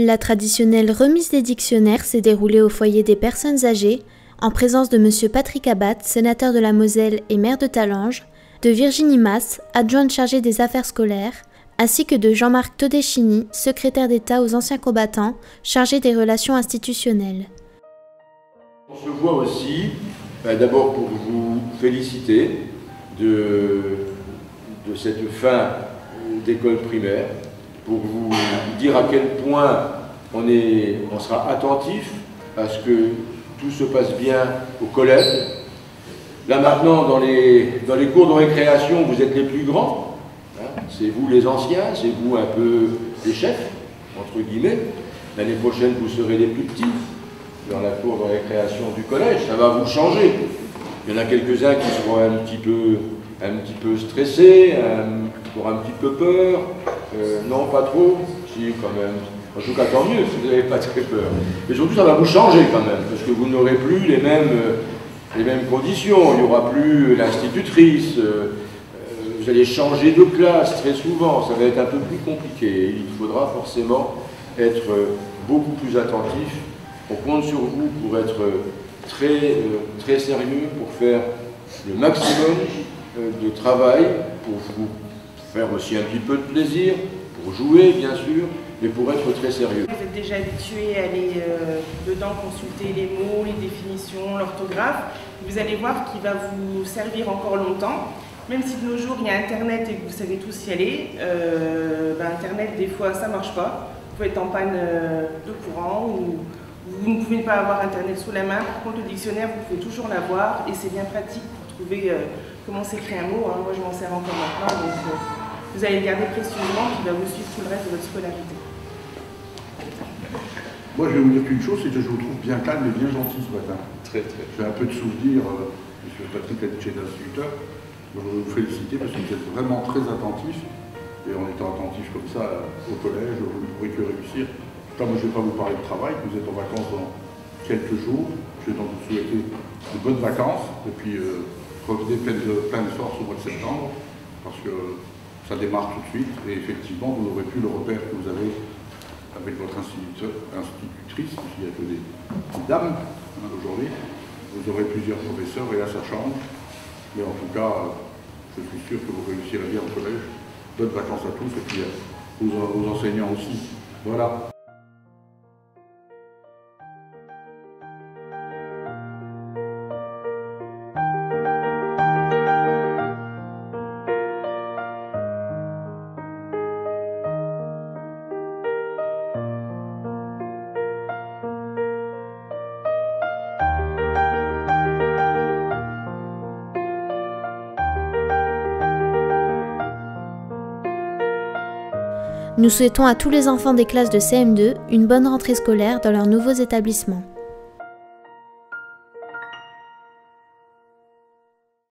La traditionnelle remise des dictionnaires s'est déroulée au foyer des personnes âgées, en présence de M. Patrick Abad, sénateur de la Moselle et maire de Talange, de Virginie Mas, adjointe chargée des affaires scolaires, ainsi que de Jean-Marc Todeschini, secrétaire d'État aux anciens combattants, chargé des relations institutionnelles. On se voit aussi, d'abord pour vous féliciter de cette fin d'école primaire, pour vous dire à quel point on sera attentif à ce que tout se passe bien au collège. Là maintenant, dans les cours de récréation, vous êtes les plus grands, hein, c'est vous les anciens, c'est vous un peu les chefs, entre guillemets. L'année prochaine, vous serez les plus petits dans la cour de récréation du collège, ça va vous changer. Il y en a quelques-uns qui seront un petit peu stressés, qui auront un petit peu peur. Non, pas trop, si quand même. En tout cas, tant mieux si vous n'avez pas très peur. Mais surtout, ça va vous changer quand même, parce que vous n'aurez plus les mêmes conditions. Il n'y aura plus l'institutrice. Vous allez changer de classe très souvent. Ça va être un peu plus compliqué. Il faudra forcément être beaucoup plus attentif. On compte sur vous pour être très sérieux, pour faire le maximum de travail, pour vous faire aussi un petit peu de plaisir, pour jouer bien sûr, mais pour être très sérieux. Vous êtes déjà habitué à aller dedans consulter les mots, les définitions, l'orthographe. Vous allez voir qu'il va vous servir encore longtemps. Même si de nos jours il y a Internet et que vous savez tous y aller, Internet des fois ça ne marche pas. Vous pouvez être en panne de courant ou vous ne pouvez pas avoir Internet sous la main. Par contre le dictionnaire vous pouvez toujours l'avoir et c'est bien pratique pour trouver comment s'écrit un mot. Hein. Moi je m'en sers encore maintenant. Donc, vous allez le garder précieusement, qui va vous suivre tout le reste de votre scolarité. Moi, je vais vous dire qu'une chose, c'est que je vous trouve bien calme et bien gentil ce matin. Très, très. J'ai un peu de souvenirs, M. Patrick l'a dit chez l'instituteur. Je voudrais vous féliciter parce que vous êtes vraiment très attentifs. Et en étant attentif comme ça au collège, vous ne pourrez que réussir. Moi, je ne vais pas vous parler de travail, vous êtes en vacances dans quelques jours. Je vais donc vous souhaiter de bonnes vacances. Et puis, revenez plein de force au mois de septembre. Parce que ça démarre tout de suite et effectivement vous n'aurez plus le repère que vous avez avec votre institutrice, puisqu'il n'y a que des dames aujourd'hui. Vous aurez plusieurs professeurs et là ça change. Mais en tout cas, je suis sûr que vous réussirez bien au collège. Bonnes vacances à tous et puis aux enseignants aussi. Voilà. Nous souhaitons à tous les enfants des classes de CM2 une bonne rentrée scolaire dans leurs nouveaux établissements.